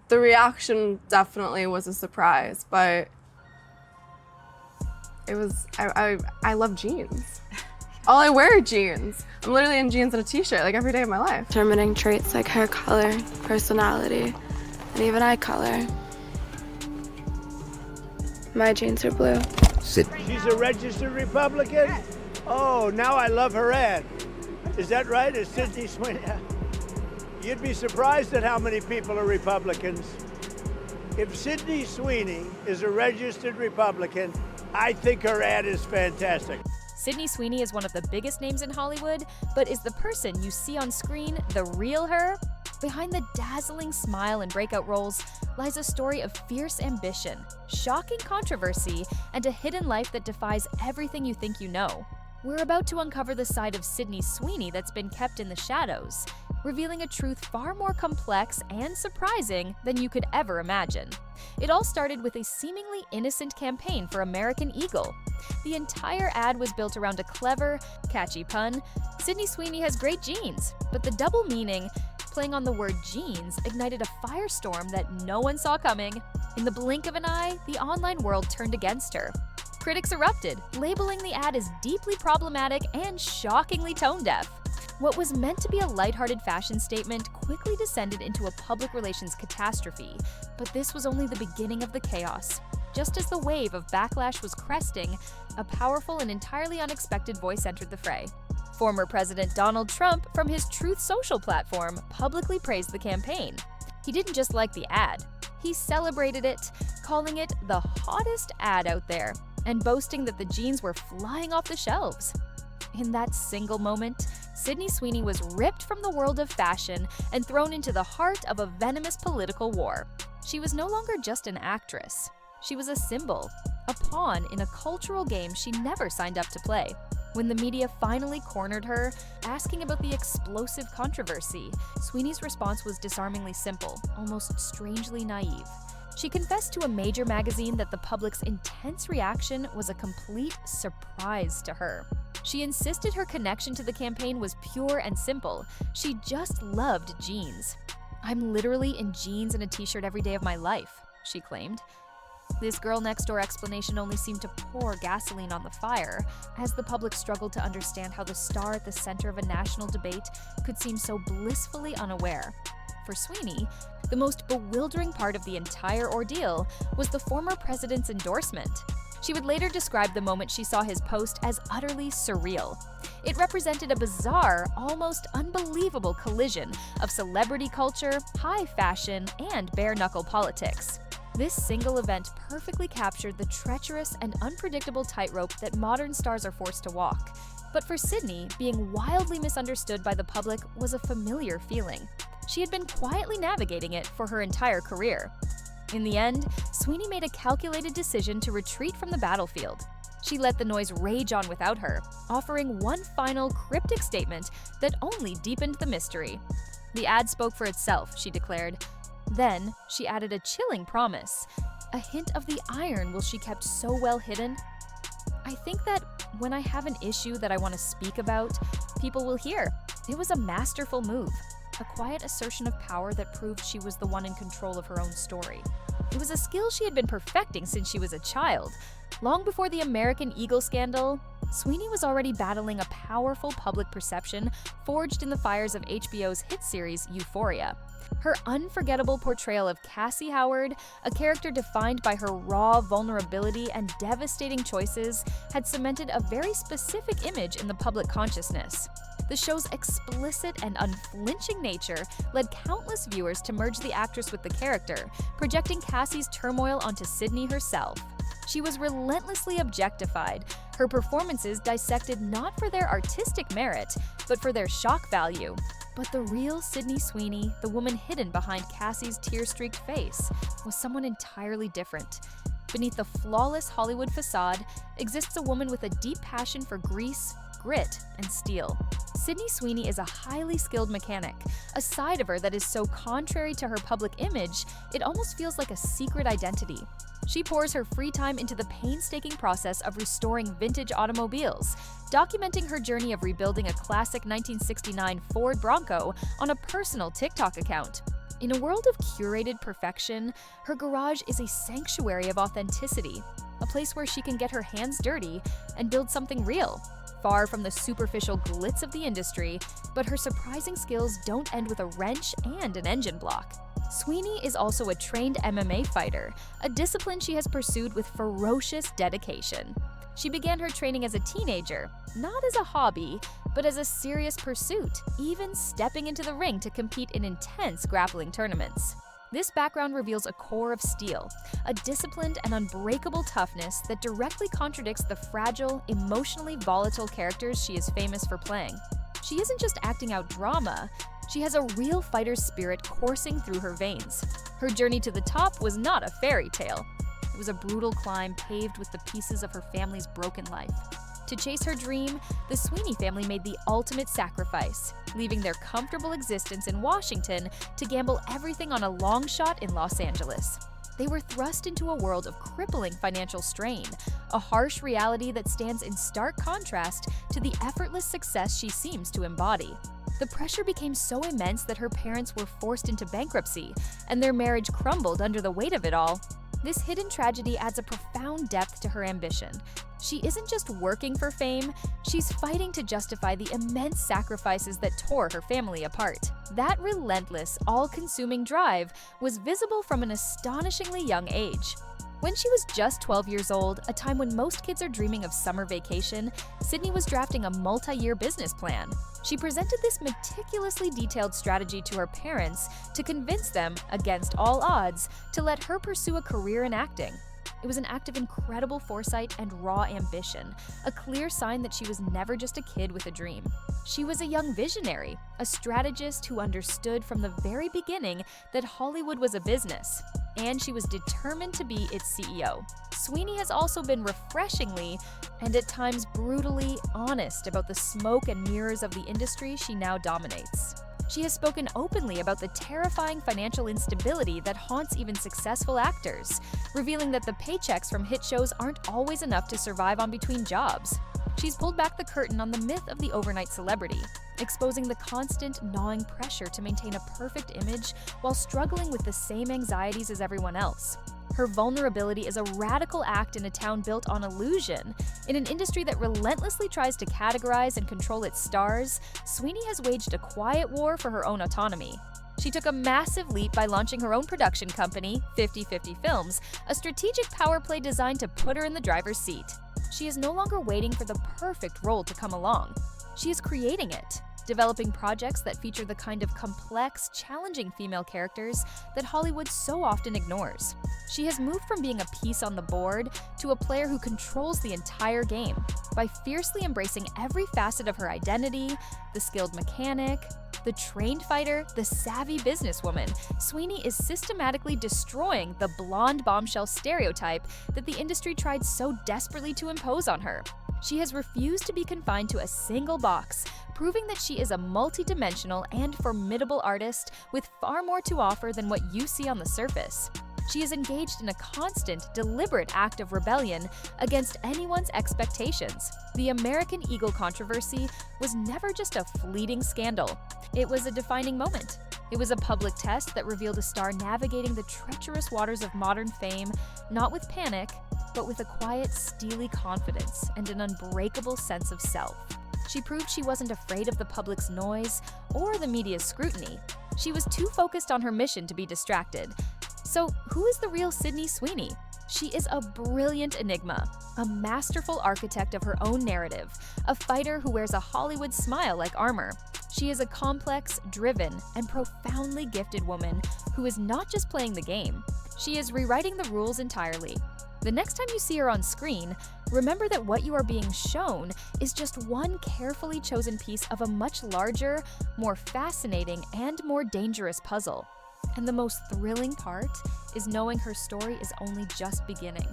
The reaction definitely was a surprise, but it was, I love jeans. All I wear are jeans. I'm literally in jeans and a t-shirt like every day of my life. Determining traits like hair color, personality, and even eye color. My jeans are blue. She's a registered Republican? Oh, now I love her ad. Is that right? Is Sydney Sweeney? You'd be surprised at how many people are Republicans. If Sydney Sweeney is a registered Republican, I think her ad is fantastic. Sydney Sweeney is one of the biggest names in Hollywood, but is the person you see on screen the real her? Behind the dazzling smile and breakout roles lies a story of fierce ambition, shocking controversy, and a hidden life that defies everything you think you know. We're about to uncover the side of Sydney Sweeney that's been kept in the shadows, revealing a truth far more complex and surprising than you could ever imagine. It all started with a seemingly innocent campaign for American Eagle. The entire ad was built around a clever, catchy pun. Sydney Sweeney has great genes, but the double meaning, playing on the word jeans, ignited a firestorm that no one saw coming. In the blink of an eye, the online world turned against her. Critics erupted, labeling the ad as deeply problematic and shockingly tone-deaf. What was meant to be a lighthearted fashion statement quickly descended into a public relations catastrophe, but this was only the beginning of the chaos. Just as the wave of backlash was cresting, a powerful and entirely unexpected voice entered the fray. Former President Donald Trump, from his Truth Social platform, publicly praised the campaign. He didn't just like the ad, he celebrated it, calling it the hottest ad out there, and boasting that the jeans were flying off the shelves. In that single moment, Sydney Sweeney was ripped from the world of fashion and thrown into the heart of a venomous political war. She was no longer just an actress. She was a symbol, a pawn in a cultural game she never signed up to play. When the media finally cornered her, asking about the explosive controversy, Sweeney's response was disarmingly simple, almost strangely naive. She confessed to a major magazine that the public's intense reaction was a complete surprise to her. She insisted her connection to the campaign was pure and simple. She just loved jeans. "I'm literally in jeans and a t-shirt every day of my life," she claimed. This girl next door explanation only seemed to pour gasoline on the fire, as the public struggled to understand how the star at the center of a national debate could seem so blissfully unaware. For Sweeney, the most bewildering part of the entire ordeal was the former president's endorsement. She would later describe the moment she saw his post as utterly surreal. It represented a bizarre, almost unbelievable collision of celebrity culture, high fashion, and bare-knuckle politics. This single event perfectly captured the treacherous and unpredictable tightrope that modern stars are forced to walk. But for Sydney, being wildly misunderstood by the public was a familiar feeling. She had been quietly navigating it for her entire career. In the end, Sweeney made a calculated decision to retreat from the battlefield. She let the noise rage on without her, offering one final cryptic statement that only deepened the mystery. The ad spoke for itself, she declared. Then, she added a chilling promise. A hint of the iron will she kept so well hidden. "I think that when I have an issue that I want to speak about, people will hear." It was a masterful move, a quiet assertion of power that proved she was the one in control of her own story. It was a skill she had been perfecting since she was a child. Long before the American Eagle scandal, Sweeney was already battling a powerful public perception forged in the fires of HBO's hit series Euphoria. Her unforgettable portrayal of Cassie Howard, a character defined by her raw vulnerability and devastating choices, had cemented a very specific image in the public consciousness. The show's explicit and unflinching nature led countless viewers to merge the actress with the character, projecting Cassie's turmoil onto Sydney herself. She was relentlessly objectified, her performances dissected not for their artistic merit, but for their shock value. But the real Sydney Sweeney, the woman hidden behind Cassie's tear-streaked face, was someone entirely different. Beneath the flawless Hollywood facade exists a woman with a deep passion for grease, grit, and steel. Sydney Sweeney is a highly skilled mechanic, a side of her that is so contrary to her public image, it almost feels like a secret identity. She pours her free time into the painstaking process of restoring vintage automobiles, documenting her journey of rebuilding a classic 1969 Ford Bronco on a personal TikTok account. In a world of curated perfection, her garage is a sanctuary of authenticity, a place where she can get her hands dirty and build something real, far from the superficial glitz of the industry, but her surprising skills don't end with a wrench and an engine block. Sweeney is also a trained MMA fighter, a discipline she has pursued with ferocious dedication. She began her training as a teenager, not as a hobby, but as a serious pursuit, even stepping into the ring to compete in intense grappling tournaments. This background reveals a core of steel, a disciplined and unbreakable toughness that directly contradicts the fragile, emotionally volatile characters she is famous for playing. She isn't just acting out drama, she has a real fighter's spirit coursing through her veins. Her journey to the top was not a fairy tale. It was a brutal climb paved with the pieces of her family's broken life. To chase her dream, the Sweeney family made the ultimate sacrifice, leaving their comfortable existence in Washington to gamble everything on a long shot in Los Angeles. They were thrust into a world of crippling financial strain, a harsh reality that stands in stark contrast to the effortless success she seems to embody. The pressure became so immense that her parents were forced into bankruptcy, and their marriage crumbled under the weight of it all. This hidden tragedy adds a profound depth to her ambition. She isn't just working for fame, she's fighting to justify the immense sacrifices that tore her family apart. That relentless, all-consuming drive was visible from an astonishingly young age. When she was just 12 years old, a time when most kids are dreaming of summer vacation, Sydney was drafting a multi-year business plan. She presented this meticulously detailed strategy to her parents to convince them, against all odds, to let her pursue a career in acting. It was an act of incredible foresight and raw ambition, a clear sign that she was never just a kid with a dream. She was a young visionary, a strategist who understood from the very beginning that Hollywood was a business, and she was determined to be its CEO. Sweeney has also been refreshingly, and at times brutally, honest about the smoke and mirrors of the industry she now dominates. She has spoken openly about the terrifying financial instability that haunts even successful actors, revealing that the paychecks from hit shows aren't always enough to survive on between jobs. She's pulled back the curtain on the myth of the overnight celebrity, exposing the constant, gnawing pressure to maintain a perfect image while struggling with the same anxieties as everyone else. Her vulnerability is a radical act in a town built on illusion. In an industry that relentlessly tries to categorize and control its stars, Sweeney has waged a quiet war for her own autonomy. She took a massive leap by launching her own production company, 50/50 Films, a strategic power play designed to put her in the driver's seat. She is no longer waiting for the perfect role to come along. She is creating it, developing projects that feature the kind of complex, challenging female characters that Hollywood so often ignores. She has moved from being a piece on the board to a player who controls the entire game by fiercely embracing every facet of her identity, the skilled mechanic, the trained fighter, the savvy businesswoman. Sweeney is systematically destroying the blonde bombshell stereotype that the industry tried so desperately to impose on her. She has refused to be confined to a single box, proving that she is a multidimensional and formidable artist with far more to offer than what you see on the surface. She is engaged in a constant, deliberate act of rebellion against anyone's expectations. The American Eagle controversy was never just a fleeting scandal. It was a defining moment. It was a public test that revealed a star navigating the treacherous waters of modern fame, not with panic, but with a quiet, steely confidence and an unbreakable sense of self. She proved she wasn't afraid of the public's noise or the media's scrutiny. She was too focused on her mission to be distracted. So, who is the real Sydney Sweeney? She is a brilliant enigma, a masterful architect of her own narrative, a fighter who wears a Hollywood smile like armor. She is a complex, driven, and profoundly gifted woman who is not just playing the game, she is rewriting the rules entirely. The next time you see her on screen, remember that what you are being shown is just one carefully chosen piece of a much larger, more fascinating, and more dangerous puzzle. And the most thrilling part is knowing her story is only just beginning.